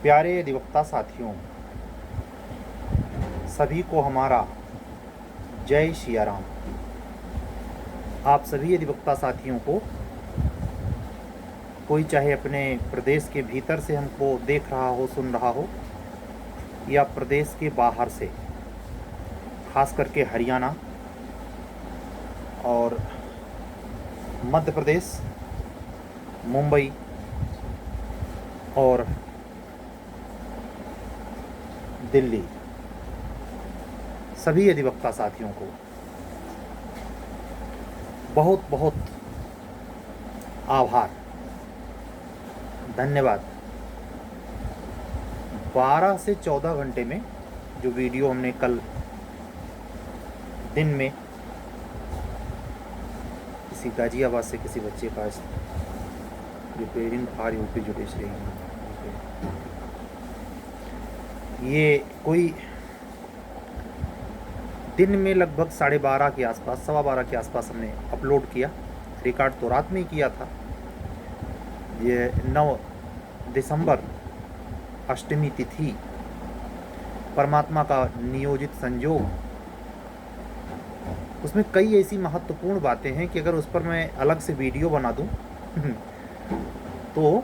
प्यारे अधिवक्ता साथियों, सभी को हमारा जय सिया राम। आप सभी अधिवक्ता साथियों को, कोई चाहे अपने प्रदेश के भीतर से हमको देख रहा हो, सुन रहा हो, या प्रदेश के बाहर से, खास करके हरियाणा और मध्य प्रदेश, मुंबई और दिल्ली, सभी अधिवक्ता साथियों को बहुत बहुत आभार, धन्यवाद। 12 से 14 घंटे में जो वीडियो हमने कल दिन में किसी गाजियाबाद से किसी बच्चे का रिपेयरिंग आर यूपी जुडिशरी, ये कोई दिन में लगभग 12:30 के आसपास, 12:15 के आसपास हमने अपलोड किया। रिकॉर्ड तो रात में ही किया था। ये 9 दिसंबर अष्टमी तिथि, परमात्मा का नियोजित संयोग। उसमें कई ऐसी महत्वपूर्ण बातें हैं कि अगर उस पर मैं अलग से वीडियो बना दूं तो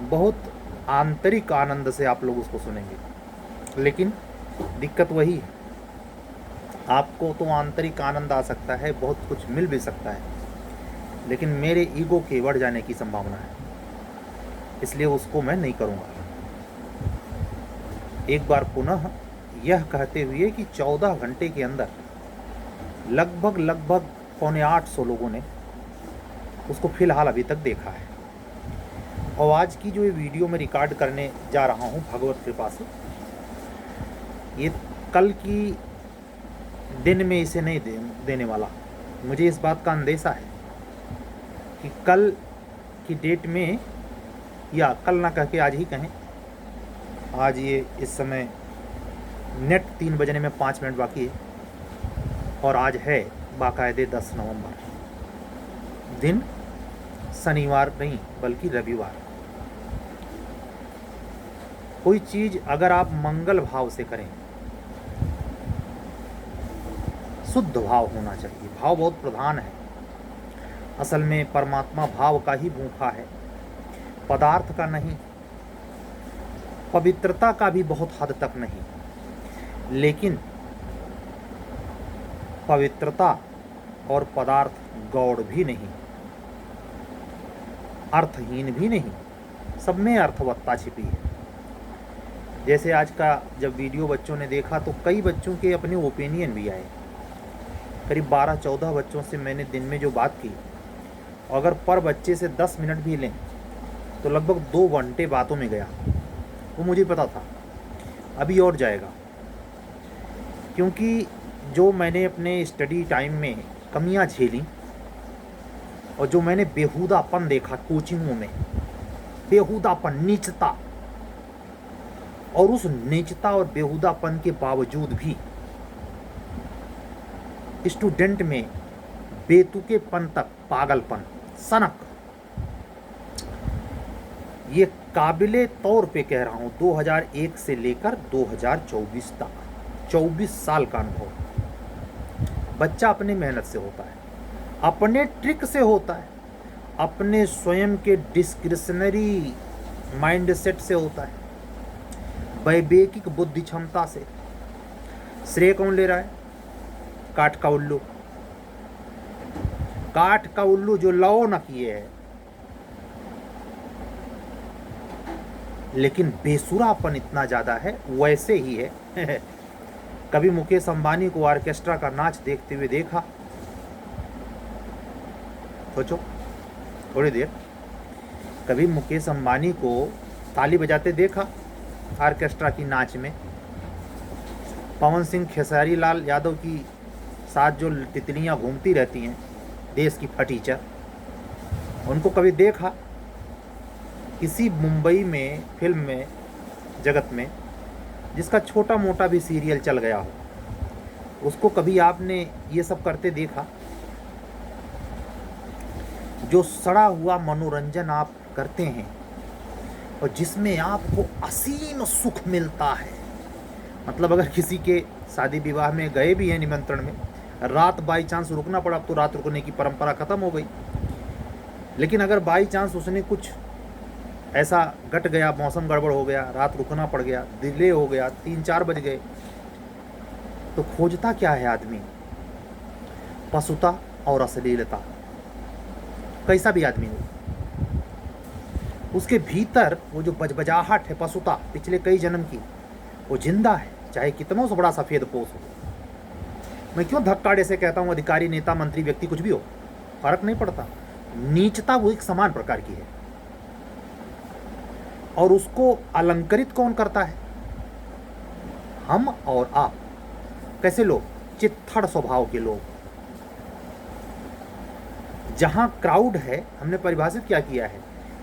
बहुत आंतरिक आनंद से आप लोग उसको सुनेंगे। लेकिन दिक्कत वही है, आपको तो आंतरिक आनंद आ सकता है, बहुत कुछ मिल भी सकता है, लेकिन मेरे ईगो के बढ़ जाने की संभावना है, इसलिए उसको मैं नहीं करूँगा। एक बार पुनः यह कहते हुए कि 14 घंटे के अंदर लगभग 750 लोगों ने उसको फिलहाल अभी तक देखा है। और आज की जो ये वीडियो मैं रिकॉर्ड करने जा रहा हूँ भगवत कृपा से, ये कल की दिन में इसे नहीं देने वाला। मुझे इस बात का अंदेशा है कि कल की डेट में, या कल ना कह के आज ही कहें, आज ये इस समय नेट 3 बजने में 5 मिनट बाकी है और आज है बाकायदे 10 नवंबर, दिन शनिवार नहीं बल्कि रविवार। कोई चीज़ अगर आप मंगल भाव से करें, शुद्ध भाव होना चाहिए। भाव बहुत प्रधान है। असल में परमात्मा भाव का ही भूखा है, पदार्थ का नहीं, पवित्रता का भी बहुत हद तक नहीं, लेकिन पवित्रता और पदार्थ गौड़ भी नहीं, अर्थहीन भी नहीं, सब में अर्थवत्ता छिपी है। जैसे आज का जब वीडियो बच्चों ने देखा तो कई बच्चों के अपने ओपिनियन भी आए। करीब 12-14 बच्चों से मैंने दिन में जो बात की, अगर पर बच्चे से 10 मिनट भी लें तो लगभग 2 घंटे बातों में गया। वो मुझे पता था, अभी और जाएगा, क्योंकि जो मैंने अपने स्टडी टाइम में कमियां झेली और जो मैंने बेहुदापन देखा कोचिंगों में, बेहुदापन, नीचता, और उस नीचता और बेहुदापन के बावजूद भी स्टूडेंट में बेतुकेपन तक पागलपन, सनक, ये काबिले तौर पे कह रहा हूँ 2001 से लेकर 2024 तक 24 साल का अनुभव। बच्चा अपनी मेहनत से होता है, अपने ट्रिक से होता है, अपने स्वयं के डिस्क्रिशनरी माइंडसेट से होता है, वैवेकिक बुद्धि क्षमता से। श्रेय कौन ले रहा है? काठ का उल्लू, काठ का उल्लू जो लौ न किए है, लेकिन बेसुरापन इतना ज़्यादा है। वैसे ही है कभी मुकेश अंबानी को ऑर्केस्ट्रा का नाच देखते हुए देखा? सोचो थोड़ी देर। कभी मुकेश अंबानी को ताली बजाते देखा ऑर्केस्ट्रा की नाच में? पवन सिंह, खेसारी लाल यादव की साथ जो तितलियां घूमती रहती हैं, देश की फटीचर, उनको कभी देखा? किसी मुंबई में फिल्म में जगत में जिसका छोटा मोटा भी सीरियल चल गया हो, उसको कभी आपने ये सब करते देखा? जो सड़ा हुआ मनोरंजन आप करते हैं और जिसमें आपको असीम सुख मिलता है। मतलब अगर किसी के शादी विवाह में गए भी हैं निमंत्रण में, रात बाई चांस रुकना पड़ा, तो रात रुकने की परंपरा ख़त्म हो गई। लेकिन अगर बाई चांस उसने कुछ ऐसा घट गया, मौसम गड़बड़ हो गया, रात रुकना पड़ गया, डिले हो गया, 3-4 बज गए, तो खोजता क्या है आदमी? पशुता और अश्लीलता। कैसा भी आदमी हो, उसके भीतर वो जो बजबजाहट है पशुता पिछले कई जन्म की, वो जिंदा है, चाहे कितनों से बड़ा सफ़ेद पोष हो। मैं क्यों धक्काड़े से कहता हूँ अधिकारी, नेता, मंत्री, व्यक्ति कुछ भी हो, फर्क नहीं पड़ता। नीचता वो एक समान प्रकार की है। और उसको अलंकृत कौन करता है? हम और आप। कैसे लोग? चित्थड़ स्वभाव के लोग। जहां क्राउड है, हमने परिभाषित क्या किया है?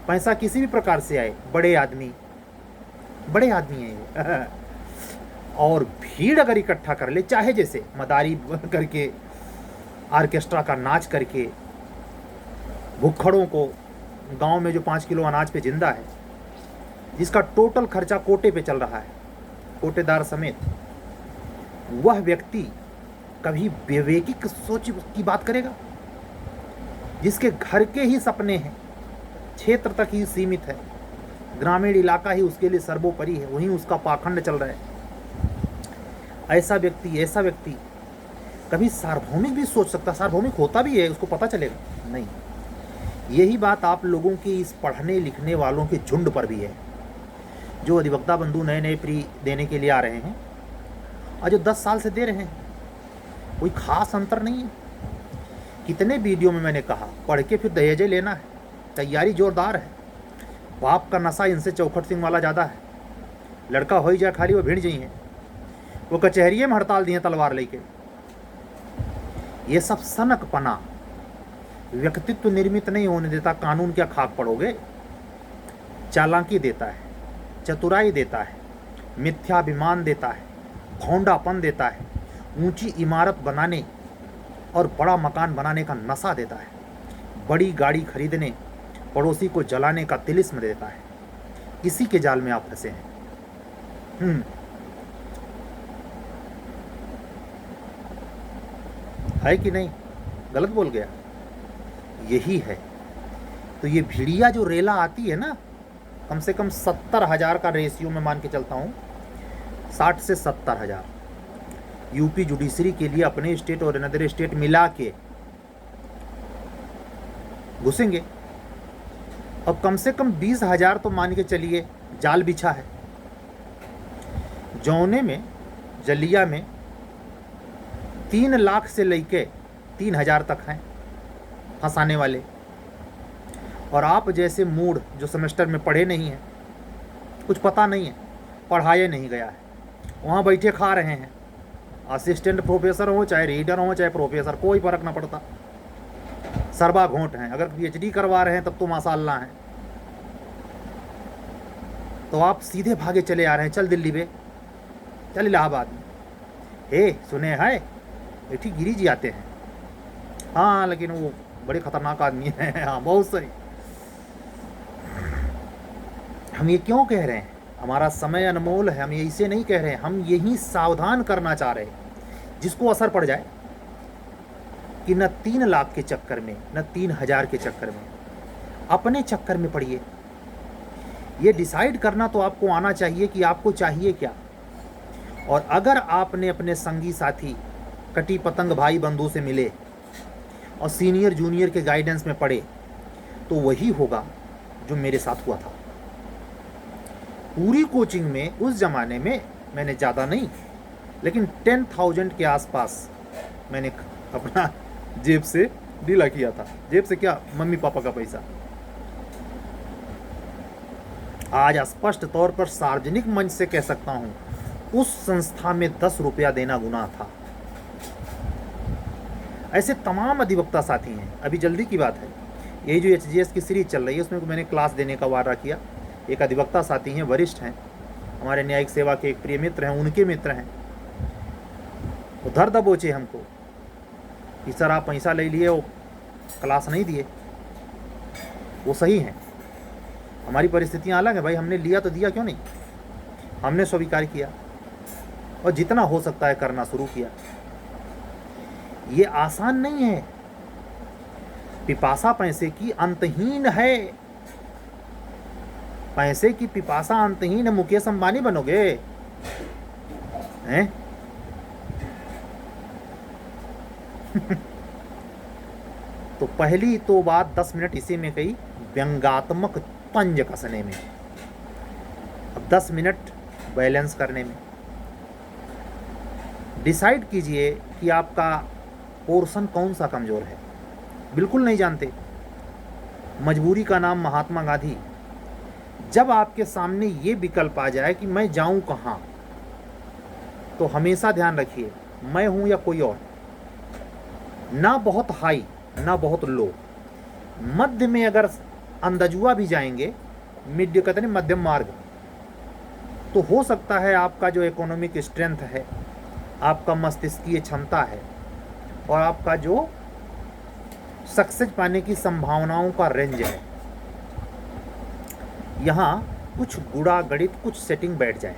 पैसा किसी भी प्रकार से आए, बड़े आदमी हैं ये और भीड़ अगर इकट्ठा कर ले, चाहे जैसे मदारी करके, ऑर्केस्ट्रा का नाच करके, भुक्खड़ों को, गांव में जो 5 किलो अनाज पे जिंदा है, जिसका टोटल खर्चा कोटे पे चल रहा है, कोटेदार समेत, वह व्यक्ति कभी विवेकिक सोच की बात करेगा? जिसके घर के ही सपने हैं, क्षेत्र तक ही सीमित है, ग्रामीण इलाका ही उसके लिए सर्वोपरि है, वहीं उसका पाखंड चल रहा है, ऐसा व्यक्ति कभी सार्वभौमिक भी सोच सकता? सार्वभौमिक होता भी है, उसको पता चलेगा? नहीं। यही बात आप लोगों के इस पढ़ने लिखने वालों के झुंड पर भी है, जो अधिवक्ता बंधु नए प्री देने के लिए आ रहे हैं और जो 10 साल से दे रहे हैं। कोई खास अंतर नहीं है। कितने वीडियो में मैंने कहा, पढ़ के फिर दहेजे लेना है, तैयारी जोरदार है। बाप का नशा इनसे चौखट सिंह वाला ज़्यादा है। लड़का हो ही जाए खाली, वो भिड़ जाइए, वो कचहरिये में हड़ताल दिए तलवार लेके। ये सब सनकपना व्यक्तित्व निर्मित नहीं होने देता। कानून क्या खाक पड़ोगे? चालाकी देता है, चतुराई देता है, मिथ्याभिमान देता है, भौंडापन देता है, ऊंची इमारत बनाने और बड़ा मकान बनाने का नशा देता है, बड़ी गाड़ी खरीदने, पड़ोसी को जलाने का तिलिस्म देता है। इसी के जाल में आप फंसे हैं। है कि नहीं? गलत बोल गया? यही है। तो ये भेड़िया जो रेला आती है ना, कम से कम 70,000 का रेशियो में मान के चलता हूँ, 60 से 70,000 यूपी जुडिशरी के लिए अपने स्टेट और अनदर स्टेट मिला के घुसेंगे। और कम से कम 20,000 तो मान के चलिए जाल बिछा है। जौने में, जलिया में 3 लाख से लेके 3,000 तक हैं फंसाने वाले। और आप जैसे मूड जो सेमेस्टर में पढ़े नहीं हैं, कुछ पता नहीं है, पढ़ाया नहीं गया है, वहाँ बैठे खा रहे हैं। असिस्टेंट प्रोफेसर हो, चाहे रीडर हो, चाहे प्रोफेसर, कोई फ़र्क ना पड़ता, सरबा घोंट हैं। अगर PhD करवा रहे हैं तब तो माशाअल्लाह हैं। तो आप सीधे भागे चले आ रहे हैं, चल दिल्ली में, चल इलाहाबाद में। हे सुने हैं, बैठी गिरी जी आते हैं। हाँ, लेकिन वो बड़े खतरनाक आदमी हैं। हाँ, बहुत सही। हम ये क्यों कह रहे हैं? हमारा समय अनमोल है, हम ये इसे नहीं कह रहे हैं, हम यही सावधान करना चाह रहे हैं, जिसको असर पड़ जाए कि न 3 लाख के चक्कर में, न 3,000 के चक्कर में, अपने चक्कर में पड़िए। ये डिसाइड करना तो आपको आना चाहिए कि आपको चाहिए क्या। और अगर आपने अपने संगी साथी, कटी पतंग भाई बंधु से मिले और सीनियर जूनियर के गाइडेंस में पढ़े, तो वही होगा जो मेरे साथ हुआ था। पूरी कोचिंग में उस ज़माने में मैंने ज़्यादा नहीं, लेकिन 10,000 के आसपास मैंने अपना जेब से ढीला किया था। जेब से क्या, मम्मी पापा का पैसा। आज स्पष्ट तौर पर सार्वजनिक मंच से कह सकता हूँ, उस संस्था में 10 रुपया देना गुनाह था। ऐसे तमाम अधिवक्ता साथी हैं। अभी जल्दी की बात है, यही जो HGS की सीरीज चल रही है, उसमें मैंने क्लास देने का वादा किया। एक अधिवक्ता साथी हैं, वरिष्ठ हैं, हमारे न्यायिक सेवा के एक प्रिय मित्र हैं, उनके मित्र हैं। वो धर दबोचे हमको कि सर आप पैसा ले लिए, वो क्लास नहीं दिए। वो सही हैं, हमारी परिस्थितियाँ अलग है भाई, हमने लिया तो दिया क्यों नहीं, हमने स्वीकार किया और जितना हो सकता है करना शुरू किया। ये आसान नहीं है। पिपासा पैसे की अंतहीन है, पैसे की पिपासा अंतहीन है। मुकेश अंबानी बनोगे हैं? तो पहली तो बात 10 मिनट इसी में कही, व्यंग्यात्मक तंज कसने में। अब 10 मिनट बैलेंस करने में। डिसाइड कीजिए कि आपका पोर्शन कौन सा कमज़ोर है। बिल्कुल नहीं जानते, मजबूरी का नाम महात्मा गांधी। जब आपके सामने ये विकल्प आ जाए कि मैं जाऊं कहाँ, तो हमेशा ध्यान रखिए, मैं हूं या कोई और। ना बहुत हाई ना बहुत लो, मध्य में अगर अंदजुआ भी जाएंगे, मिड कहते हैं मध्यम मार्ग, तो हो सकता है आपका जो इकोनॉमिक स्ट्रेंथ है, आपका मस्तिष्कीय क्षमता है और आपका जो सक्सेस पाने की संभावनाओं का रेंज है, यहाँ कुछ गुणा गणित, कुछ सेटिंग बैठ जाए।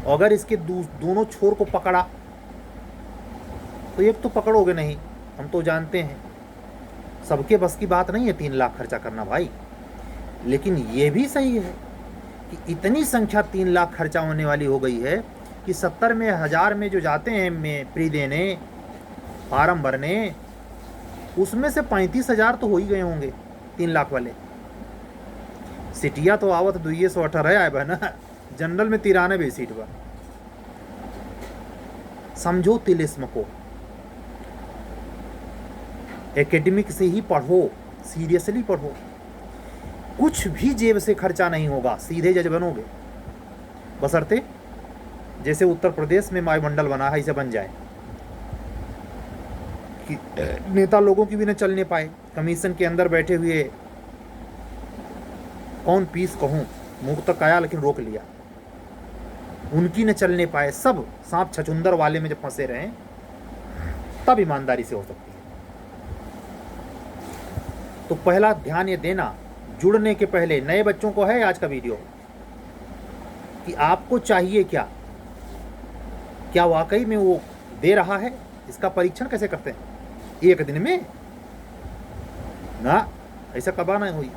अगर इसके दोनों छोर को पकड़ा तो एक तो पकड़ोगे नहीं, हम तो जानते हैं सबके बस की बात नहीं है 3 लाख खर्चा करना भाई। लेकिन ये भी सही है कि इतनी संख्या 3 लाख खर्चा होने वाली हो गई है कि 70 में 1000 में जो जाते हैं में प्री देने, फार्म भरने, उसमें से 35,000 तो हो ही गए होंगे 3 लाख वाले। सिटिया तो आवत 218 आए बना, जनरल में 93 सीट पर। समझो तिलिस्म को, एकेडमिक से ही पढ़ो, सीरियसली पढ़ो। कुछ भी जेब से खर्चा नहीं होगा, सीधे जज बनोगे, बशर्ते जैसे उत्तर प्रदेश में वायुमंडल बना है, इसे बन जाए कि नेता लोगों की भी न चलने पाए। कमीशन के अंदर बैठे हुए कौन पीस कहूँ, मुंह तक आया लेकिन रोक लिया, उनकी न चलने पाए। सब सांप छछुंदर वाले में जब फंसे रहे, तब ईमानदारी से हो सकती है। तो पहला ध्यान ये देना, जुड़ने के पहले नए बच्चों को है आज का वीडियो, कि आपको चाहिए क्या, क्या वाकई में वो दे रहा है। इसका परीक्षण कैसे करते हैं, एक दिन में ना, ऐसा कबा ना हुई।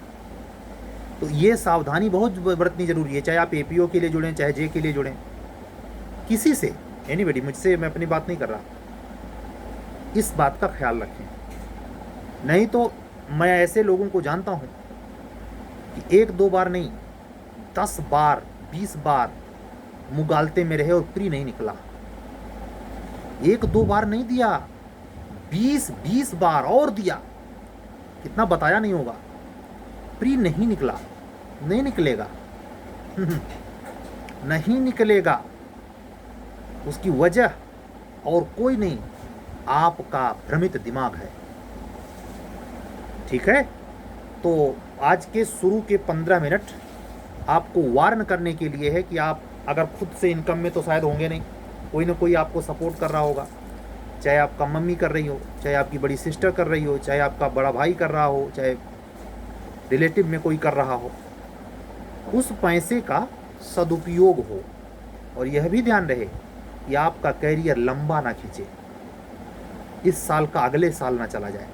तो ये सावधानी बहुत बरतनी जरूरी है, चाहे आप एपीओ के लिए जुड़ें, चाहे जे के लिए जुड़ें, किसी से, एनीबॉडी, मुझसे मैं अपनी बात नहीं कर रहा। इस बात का ख्याल रखें, नहीं तो मैं ऐसे लोगों को जानता हूं कि 1-2 बार नहीं, 10 बार 20 बार मुगालते में रहे और प्री नहीं निकला। 1-2 बार नहीं दिया, 20 बार और दिया, कितना बताया नहीं होगा, प्री नहीं निकला, नहीं निकलेगा। नहीं निकलेगा। उसकी वजह और कोई नहीं, आपका भ्रमित दिमाग है। ठीक है, तो आज के शुरू के 15 मिनट आपको वार्न करने के लिए है कि आप अगर खुद से इनकम में तो शायद होंगे नहीं, कोई ना कोई आपको सपोर्ट कर रहा होगा, चाहे आपका मम्मी कर रही हो, चाहे आपकी बड़ी सिस्टर कर रही हो, चाहे आपका बड़ा भाई कर रहा हो, चाहे रिलेटिव में कोई कर रहा हो। उस पैसे का सदुपयोग हो, और यह भी ध्यान रहे कि आपका कैरियर लंबा ना खींचे, इस साल का अगले साल ना चला जाए।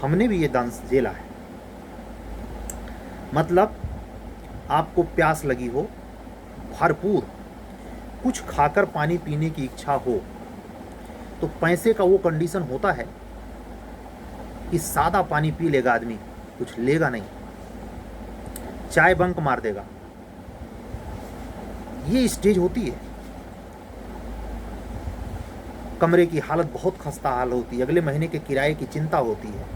हमने भी ये दंश झेला है। मतलब आपको प्यास लगी हो, भरपूर कुछ खाकर पानी पीने की इच्छा हो, तो पैसे का वो कंडीशन होता है कि सादा पानी पी लेगा आदमी, कुछ लेगा नहीं, चाय बंक मार देगा। ये स्टेज होती है। कमरे की हालत बहुत खस्ता हाल होती है, अगले महीने के किराए की चिंता होती है।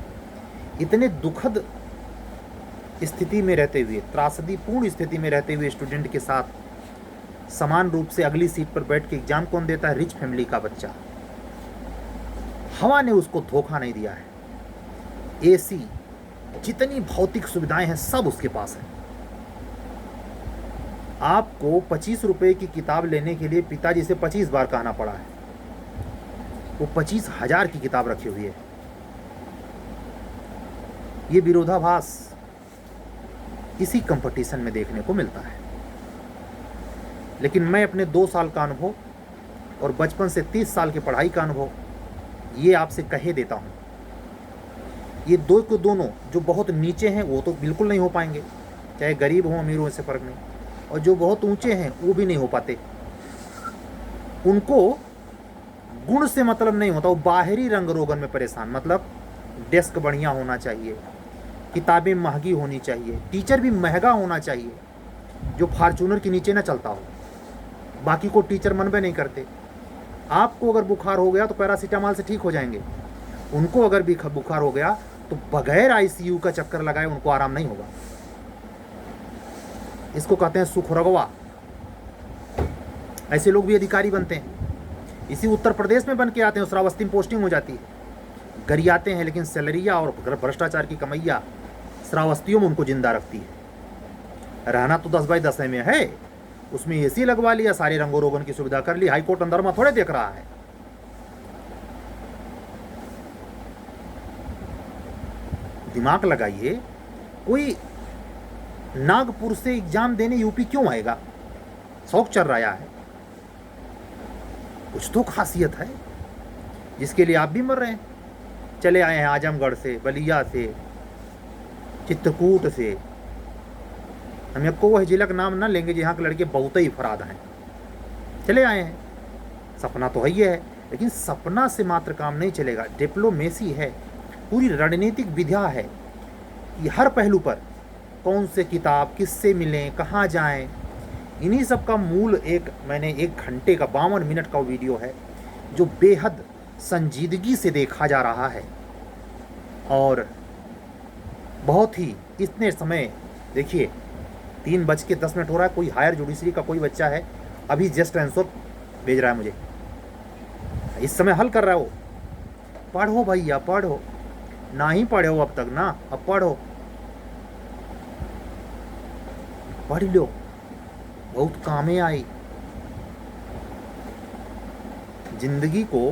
इतने दुखद स्थिति में रहते हुए, त्रासदीपूर्ण स्थिति में रहते हुए स्टूडेंट के साथ समान रूप से अगली सीट पर बैठ के एग्जाम कौन देता है? रिच फैमिली का बच्चा। हवा ने उसको धोखा नहीं दिया है। एसी, जितनी भौतिक सुविधाएं हैं सब उसके पास है। आपको 25 रुपए की किताब लेने के लिए पिताजी से 25 बार कहना पड़ा है, वो 25,000 की किताब रखी हुई है। ये विरोधाभास इसी कंपटीशन में देखने को मिलता है। लेकिन मैं अपने 2 साल का अनुभव और बचपन से 30 साल की पढ़ाई का अनुभव ये आपसे कहे देता हूँ, ये दो को दोनों जो बहुत नीचे हैं वो तो बिल्कुल नहीं हो पाएंगे, चाहे गरीब हो अमीर हो, इससे फ़र्क नहीं, और जो बहुत ऊंचे हैं वो भी नहीं हो पाते। उनको गुण से मतलब नहीं होता, वो बाहरी रंग रोगन में परेशान, मतलब डेस्क बढ़िया होना चाहिए, किताबें महंगी होनी चाहिए, टीचर भी महंगा होना चाहिए जो फार्चूनर के नीचे ना चलता हो, बाकी को टीचर मन में नहीं करते। आपको अगर बुखार हो गया तो पैरासीटामॉल से ठीक हो जाएंगे, उनको अगर भी बुखार हो गया तो बगैर आईसीयू का चक्कर लगाए उनको आराम नहीं होगा। इसको कहते हैं सुखरगवा। ऐसे लोग भी अधिकारी बनते हैं, इसी उत्तर प्रदेश में बन के आते हैं, श्रावस्ती में पोस्टिंग हो जाती है, गरियाते हैं, लेकिन सैलरिया और भ्रष्टाचार की कमैया श्रावस्तियों में उनको जिंदा रखती है। रहना तो 10x10 में है, उसमें एसी लगवा लिया, सारे रंगो रोगन की सुविधा कर ली, हाईकोर्ट अंदर में थोड़े देख रहा है। दिमाग लगाइए, कोई नागपुर से एग्जाम देने यूपी क्यों आएगा? शौक चल रहा है, कुछ तो खासियत है जिसके लिए आप भी मर रहे हैं। चले आए हैं आजमगढ़ से, बलिया से, चित्रकूट से, हम आपको वह जिला का नाम ना लेंगे जहाँ के लड़के बहुत ही फराद हैं, चले आए हैं। सपना तो है ही है, लेकिन सपना से मात्र काम नहीं चलेगा, डिप्लोमेसी है, पूरी रणनीतिक विधा है कि हर पहलू पर कौन से किताब किससे मिलें, कहाँ जाएं, इन्हीं सब का मूल मैंने 1 घंटे का 52 मिनट का वीडियो है जो बेहद संजीदगी से देखा जा रहा है। और बहुत ही इतने समय देखिए 3:10 हो रहा है, कोई हायर जुडिशरी का कोई बच्चा है, अभी जस्ट आंसर भेज रहा है मुझे, इस समय हल कर रहा है वो। पढ़ो भैया पढ़ो, ना ही पढ़े हो अब तक ना, अब पढ़ो, पढ़ लो, बहुत कामें आई। जिंदगी को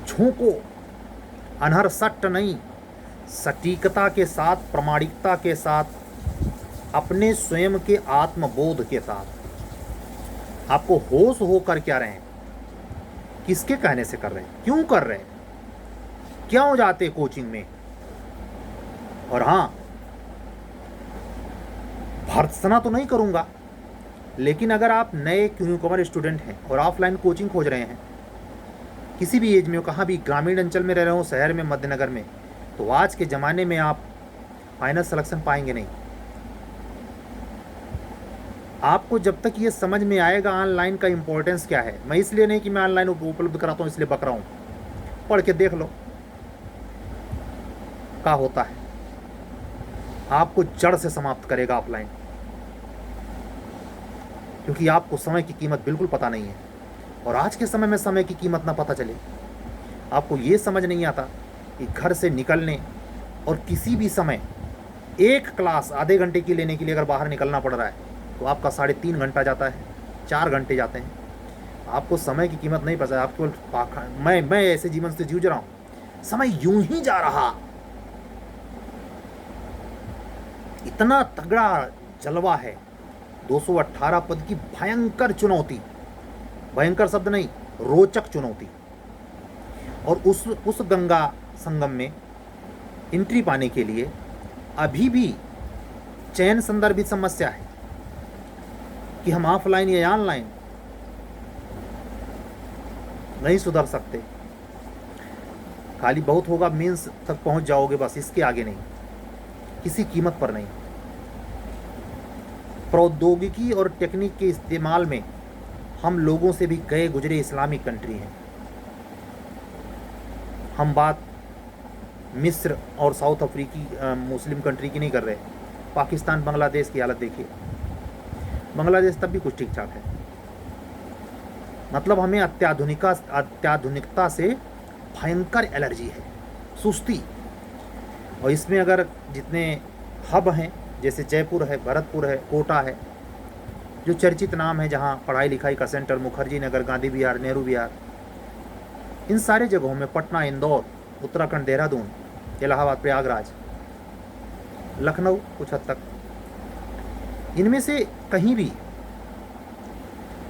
झोंको, अनहर सट्ट नहीं, सटीकता के साथ, प्रामाणिकता के साथ, अपने स्वयं के आत्मबोध के साथ। आपको होश होकर क्या रहे हैं, किसके कहने से कर रहे हैं, क्यों कर रहे हैं, क्यों जाते कोचिंग में। और हाँ, भर्त्सना तो नहीं करूंगा, लेकिन अगर आप नए न्यूकमर स्टूडेंट हैं और ऑफलाइन कोचिंग खोज रहे हैं, किसी भी एज में हो, कहाँ भी ग्रामीण अंचल में रह रहे हो, शहर में, मध्यनगर में, तो आज के ज़माने में आप फाइनल सिलेक्शन पाएंगे नहीं। आपको जब तक ये समझ में आएगा ऑनलाइन का इम्पोर्टेंस क्या है, मैं इसलिए नहीं कि मैं ऑनलाइन उपलब्ध कराता हूँ इसलिए बक रहा हूँ, पढ़ के देख लो क्या होता है, आपको जड़ से समाप्त करेगा ऑफलाइन, क्योंकि आपको समय की कीमत बिल्कुल पता नहीं है। और आज के समय में समय की कीमत ना पता चले, आपको ये समझ नहीं आता कि घर से निकलने और किसी भी समय 1 क्लास आधे घंटे की लेने के लिए अगर बाहर निकलना पड़ रहा है तो आपका 3.5 घंटा जाता है, 4 घंटे जाते हैं। आपको समय की कीमत नहीं पता, आप केवल मैं ऐसे जीवन से जूझ रहा हूँ, समय यूं ही जा रहा, इतना तगड़ा जलवा है। 218 पद की भयंकर चुनौती, भयंकर शब्द नहीं, रोचक चुनौती। और उस गंगा संगम में एंट्री पाने के लिए अभी भी चयन संदर्भित समस्या है कि हम ऑफलाइन या ऑनलाइन नहीं सुधर सकते। खाली बहुत होगा, मेंस तक पहुंच जाओगे, बस इसके आगे नहीं, किसी कीमत पर नहीं। प्रौद्योगिकी और टेक्निक के इस्तेमाल में हम लोगों से भी गए गुजरे इस्लामिक कंट्री हैं। हम बात मिस्र और साउथ अफ्रीकी मुस्लिम कंट्री की नहीं कर रहे। पाकिस्तान, बांग्लादेश की हालत देखिए, बांग्लादेश तब भी कुछ ठीक ठाक है। मतलब हमें अत्याधुनिकता से भयंकर एलर्जी है, सुस्ती। और इसमें अगर जितने हब हैं, जैसे जयपुर है, भरतपुर है, कोटा है, जो चर्चित नाम है जहाँ पढ़ाई लिखाई का सेंटर, मुखर्जी नगर, गांधी विहार, नेहरू विहार, इन सारे जगहों में, पटना, इंदौर, उत्तराखंड, देहरादून, इलाहाबाद, प्रयागराज, लखनऊ कुछ हद तक। इनमें से कहीं भी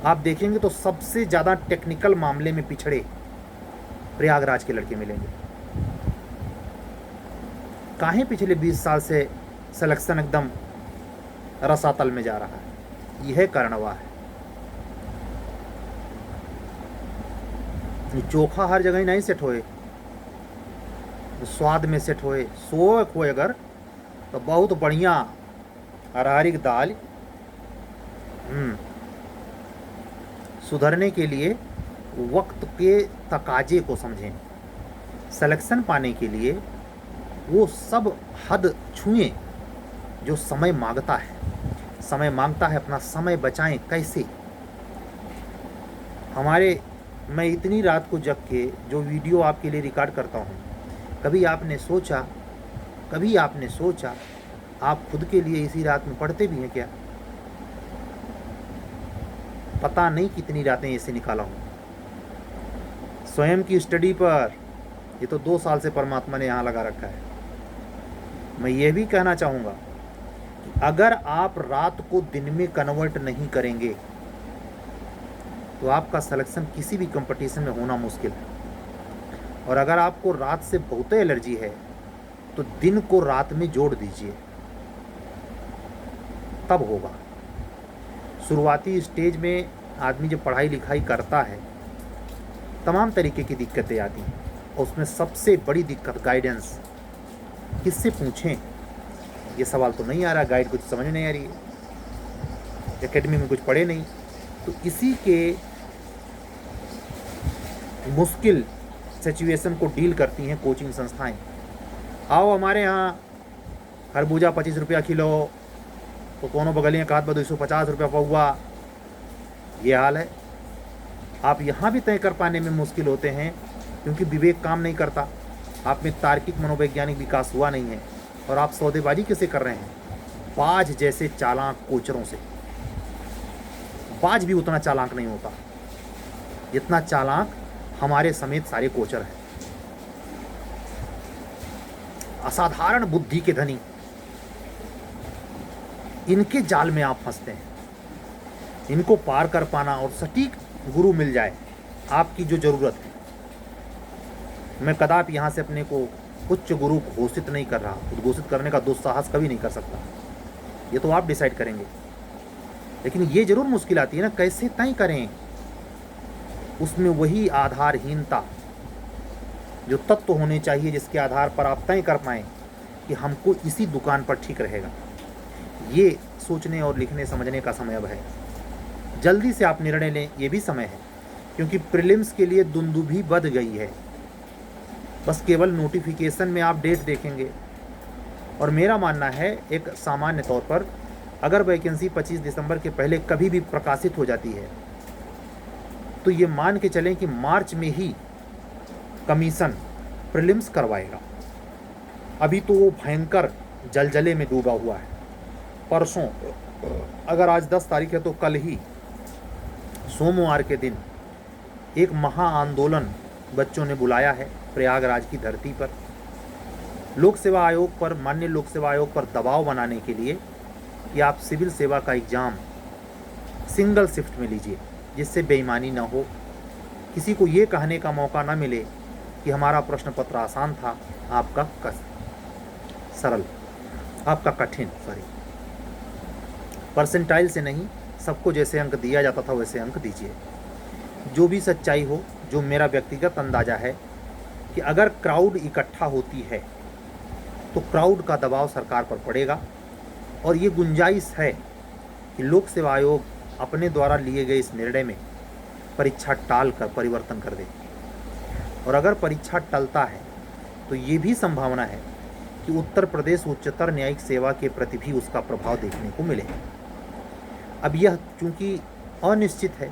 आप देखेंगे तो सबसे ज़्यादा टेक्निकल मामले में पिछड़े प्रयागराज के लड़के मिलेंगे। काहे पिछले 20 साल से सिलेक्शन एकदम रसातल में जा रहा है, यह कारणवा है। चोखा हर जगह ही नहीं सेट होए, स्वाद में सेट होए, सोए खोए अगर तो बहुत बढ़िया अरहर दाल सुधरने के लिए वक्त के तकाजे को समझें, सिलेक्शन पाने के लिए वो सब हद छुएं जो समय मांगता है। समय मांगता है, अपना समय बचाएं कैसे। मैं इतनी रात को जग के जो वीडियो आपके लिए रिकॉर्ड करता हूँ, कभी आपने सोचा आप खुद के लिए इसी रात में पढ़ते भी हैं क्या? पता नहीं कितनी रातें ऐसे निकाला हूँ स्वयं की स्टडी पर। ये तो 2 साल से परमात्मा ने यहाँ लगा रखा है। मैं ये भी कहना चाहूँगा कि अगर आप रात को दिन में कन्वर्ट नहीं करेंगे तो आपका सिलेक्शन किसी भी कंपटीशन में होना मुश्किल है। और अगर आपको रात से बहुत एलर्जी है तो दिन को रात में जोड़ दीजिए, तब होगा। शुरुआती स्टेज में आदमी जब पढ़ाई लिखाई करता है तमाम तरीके की दिक्कतें आती हैं, और उसमें सबसे बड़ी दिक्कत गाइडेंस। किससे पूछें? ये सवाल तो नहीं आ रहा, गाइड कुछ समझ नहीं आ रही है, एकेडमी में कुछ पढ़े नहीं। तो इसी के मुश्किल सिचुएशन को डील करती हैं कोचिंग संस्थाएं। आओ हमारे यहाँ खरबूजा 25 रुपया किलो, तो दोनों बगलियाँ काट बदो 150 रुपया पौवा, ये हाल है। आप यहाँ भी तय कर पाने में मुश्किल होते हैं क्योंकि विवेक काम नहीं करता, आप में तार्किक मनोवैज्ञानिक विकास हुआ नहीं है, और आप सौदेबाजी कैसे कर रहे हैं? बाज जैसे चालाक कोचरों से। बाज भी उतना चालाक नहीं होता जितना चालाक हमारे समेत सारे कोचर हैं। असाधारण बुद्धि के धनी, इनके जाल में आप फंसते हैं। इनको पार कर पाना और सटीक गुरु मिल जाए आपकी जो जरूरत है। मैं कदापि यहाँ से अपने को उच्च गुरु घोषित नहीं कर रहा, उद्घोषित करने का दुस्साहस कभी नहीं कर सकता, ये तो आप डिसाइड करेंगे। लेकिन ये जरूर मुश्किल आती है ना, कैसे तय करें। उसमें वही आधारहीनता, जो तत्व होने चाहिए जिसके आधार पर आप तय कर पाएँ कि हमको इसी दुकान पर ठीक रहेगा, ये सोचने और लिखने समझने का समय अब है। जल्दी से आप निर्णय लें, ये भी समय है, क्योंकि प्रीलिम्स के लिए दुंदुभी बढ़ गई है। बस केवल नोटिफिकेशन में आप डेट देखेंगे, और मेरा मानना है एक सामान्य तौर पर अगर वैकेंसी 25 दिसंबर के पहले कभी भी प्रकाशित हो जाती है तो ये मान के चलें कि मार्च में ही कमीशन प्रीलिम्स करवाएगा। अभी तो वो भयंकर जलजले में डूबा हुआ है। परसों, अगर आज 10 तारीख है तो कल ही सोमवार के दिन एक महा आंदोलन बच्चों ने बुलाया है प्रयागराज की धरती पर, लोक सेवा आयोग पर, माननीय लोक सेवा आयोग पर दबाव बनाने के लिए कि आप सिविल सेवा का एग्ज़ाम सिंगल शिफ्ट में लीजिए, जिससे बेईमानी ना हो, किसी को ये कहने का मौका ना मिले कि हमारा प्रश्न पत्र आसान था, आपका कठिन, परसेंटाइल से नहीं, सबको जैसे अंक दिया जाता था वैसे अंक दीजिए। जो भी सच्चाई हो, जो मेरा व्यक्तिगत अंदाज़ा है कि अगर क्राउड इकट्ठा होती है तो क्राउड का दबाव सरकार पर पड़ेगा, और ये गुंजाइश है कि लोक सेवा आयोग अपने द्वारा लिए गए इस निर्णय में परीक्षा टाल कर परिवर्तन कर दे। और अगर परीक्षा टलता है तो ये भी संभावना है कि उत्तर प्रदेश उच्चतर न्यायिक सेवा के प्रति भी उसका प्रभाव देखने को मिले। अब यह चूँकि अनिश्चित है,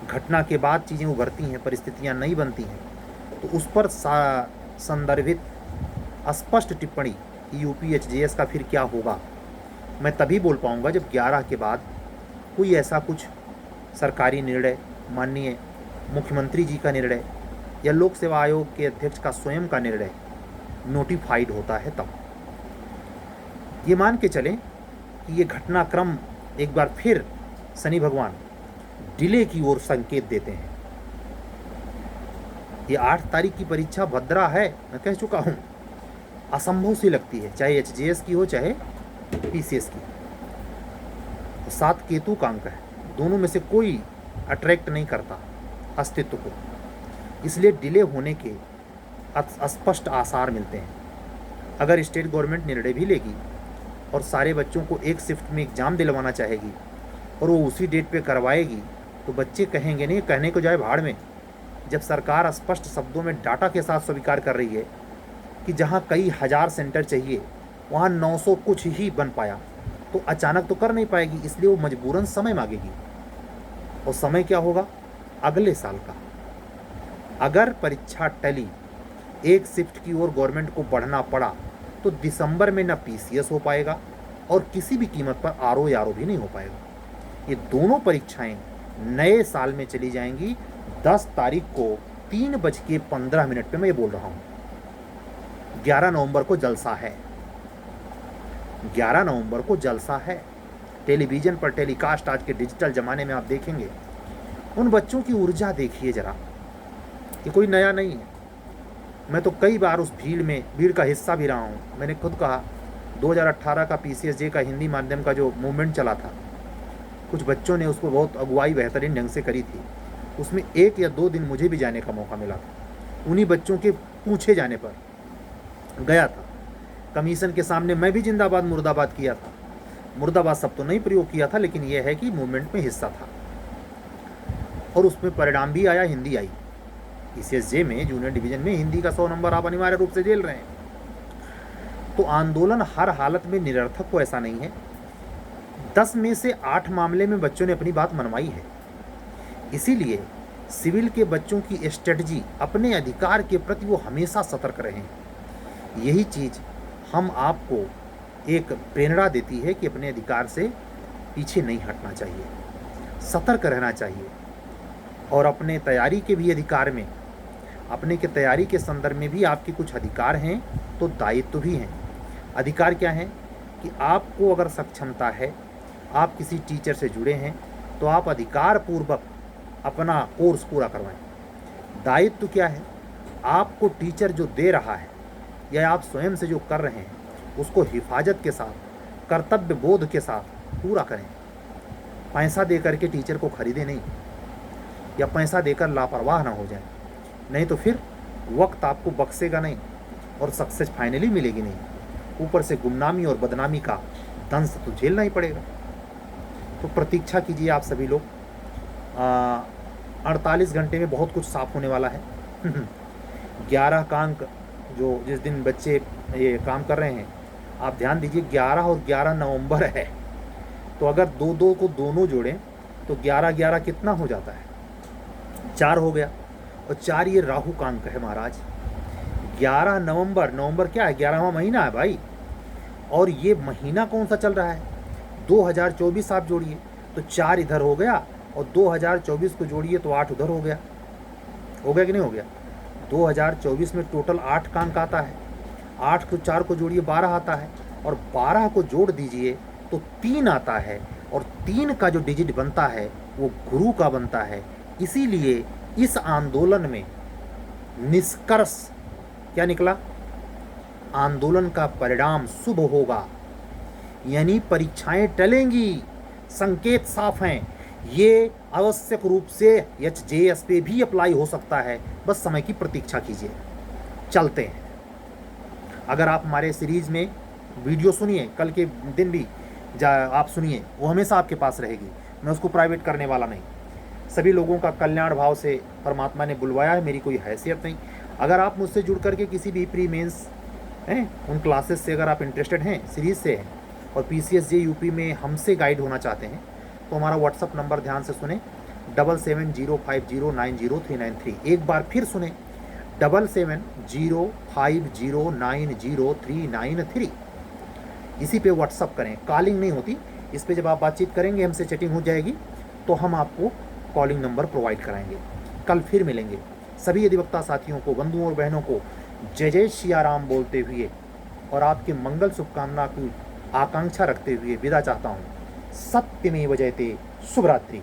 घटना के बाद चीज़ें उभरती हैं, परिस्थितियां नहीं बनती हैं, तो उस पर संदर्भित स्पष्ट टिप्पणी कि यूपीएचजीएस का फिर क्या होगा, मैं तभी बोल पाऊंगा जब 11 के बाद कोई ऐसा कुछ सरकारी निर्णय, माननीय मुख्यमंत्री जी का निर्णय या लोक सेवा आयोग के अध्यक्ष का स्वयं का निर्णय नोटिफाइड होता है तब। ये मान के चलें कि ये घटनाक्रम एक बार फिर शनि भगवान डिले की ओर संकेत देते हैं। ये 8 तारीख की परीक्षा भद्रा है, मैं कह चुका हूँ, असंभव सी लगती है, चाहे एचजेएस की हो चाहे पीसीएस की। 7 केतु का अंक है, दोनों में से कोई अट्रैक्ट नहीं करता अस्तित्व को, इसलिए डिले होने के स्पष्ट आसार मिलते हैं। अगर स्टेट गवर्नमेंट निर्णय भी लेगी और सारे बच्चों को एक शिफ्ट में एग्ज़ाम दिलवाना चाहेगी और वो उसी डेट पे करवाएगी, तो बच्चे कहेंगे नहीं, कहने को जाए भाड़ में। जब सरकार स्पष्ट शब्दों में डाटा के साथ स्वीकार कर रही है कि जहाँ कई हज़ार सेंटर चाहिए वहाँ 900 कुछ ही बन पाया, तो अचानक तो कर नहीं पाएगी, इसलिए वो मजबूरन समय मांगेगी। और समय क्या होगा? अगले साल का। अगर परीक्षा टली, एक शिफ्ट की ओर गवर्नमेंट को बढ़ना पड़ा, तो दिसंबर में ना पीसीएस हो पाएगा और किसी भी कीमत पर आरओ या आरओ भी नहीं हो पाएगा। ये दोनों परीक्षाएं नए साल में चली जाएंगी। 10 तारीख को 3:15 पे मैं ये बोल रहा हूँ। 11 नवंबर को जलसा है, 11 नवंबर को जलसा है। टेलीविज़न पर टेलीकास्ट आज के डिजिटल ज़माने में आप देखेंगे। उन बच्चों की ऊर्जा देखिए ज़रा, ये कोई नया नहीं है। मैं तो कई बार उस भीड़ का हिस्सा भी रहा हूँ। मैंने खुद कहा 2018 का पीसीएसजे का हिंदी माध्यम का जो मूवमेंट चला था, कुछ बच्चों ने उसको बहुत अगुवाई बेहतरीन ढंग से करी थी। उसमें 1 या 2 दिन मुझे भी जाने का मौका मिला था। उन्हीं बच्चों के पूछे जाने पर गया था। कमीशन के सामने मैं भी जिंदाबाद मुर्दाबाद किया था। मुर्दाबाद शब्द तो नहीं प्रयोग किया था, लेकिन यह है कि मूवमेंट में हिस्सा था और उसमें परिणाम भी आया, हिंदी आई। पीसीएसजे में जूनियर डिवीजन में हिंदी का 100 नंबर आप अनिवार्य रूप से झेल रहे हैं। तो आंदोलन हर हालत में निरर्थक हो ऐसा नहीं है। 10 में से 8 मामले में बच्चों ने अपनी बात मनवाई है। इसीलिए सिविल के बच्चों की स्ट्रेटजी अपने अधिकार के प्रति वो हमेशा सतर्क रहें। यही चीज़ हम आपको एक प्रेरणा देती है कि अपने अधिकार से पीछे नहीं हटना चाहिए, सतर्क रहना चाहिए। और अपने तैयारी के भी अधिकार में, अपने के तैयारी के संदर्भ में भी आपके कुछ अधिकार हैं तो दायित्व भी हैं। अधिकार क्या हैं कि आपको अगर सक्षमता है, आप किसी टीचर से जुड़े हैं, तो आप अधिकार पूर्वक अपना कोर्स पूरा करवाएं। दायित्व क्या है? आपको टीचर जो दे रहा है या आप स्वयं से जो कर रहे हैं उसको हिफाजत के साथ, कर्तव्य बोध के साथ पूरा करें। पैसा दे करके टीचर को खरीदे नहीं, या पैसा देकर लापरवाह ना हो जाए, नहीं तो फिर वक्त आपको बख्शेगा नहीं और सक्सेस फाइनली मिलेगी नहीं। ऊपर से गुमनामी और बदनामी का दंश तो झेलना ही पड़ेगा। तो प्रतीक्षा कीजिए आप सभी लोग। 48 घंटे में बहुत कुछ साफ होने वाला है। 11 का अंक जो जिस दिन बच्चे ये काम कर रहे हैं, आप ध्यान दीजिए 11 और 11 नवंबर है। तो अगर 2-2 को दोनों जोड़ें तो 11-11 कितना हो जाता है? 4 हो गया। और 4 ये राहु का अंक है महाराज। 11 नवंबर, नवंबर क्या है? 11वां महीना है भाई। और ये महीना कौन सा चल रहा है? 2024 आप जोड़िए तो 4 इधर हो गया और 2024 को जोड़िए तो 8 उधर हो गया। हो गया कि नहीं हो गया? 2024 में टोटल 8 का अंक आता है। 8 को 4 को जोड़िए 12 आता है और 12 को जोड़ दीजिए तो 3 आता है। और 3 का जो डिजिट बनता है वो गुरु का बनता है। इसीलिए इस आंदोलन में निष्कर्ष क्या निकला? आंदोलन का परिणाम शुभ होगा, यानी परीक्षाएं टलेंगी। संकेत साफ हैं। ये आवश्यक रूप से एचजेएस पे भी अप्लाई हो सकता है, बस समय की प्रतीक्षा कीजिए। चलते हैं। अगर आप हमारे सीरीज़ में वीडियो सुनिए, कल के दिन भी आप सुनिए, वो हमेशा आपके पास रहेगी। मैं उसको प्राइवेट करने वाला नहीं। सभी लोगों का कल्याण भाव से परमात्मा ने बुलवाया है, मेरी कोई हैसियत नहीं। अगर आप मुझसे जुड़ करके किसी भी प्री मेंस हैं उन क्लासेस से अगर आप इंटरेस्टेड हैं, सीरीज़ से हैं और पीसीएसजे यूपी में हमसे गाइड होना चाहते हैं, तो हमारा व्हाट्सअप नंबर ध्यान से सुने 7705090393। एक बार फिर सुने 7705090393। इसी पे व्हाट्सअप करें, कॉलिंग नहीं होती इस पे। जब आप बातचीत करेंगे, हमसे चैटिंग हो जाएगी, तो हम आपको कॉलिंग नंबर प्रोवाइड कराएंगे। कल फिर मिलेंगे। सभी अधिवक्ता साथियों को, बंधुओं और बहनों को जय जय सिया राम बोलते हुए और आपके मंगल शुभकामना की आकांक्षा रखते हुए विदा चाहता हूँ। सत्यमेव जयते। शुभ रात्रि।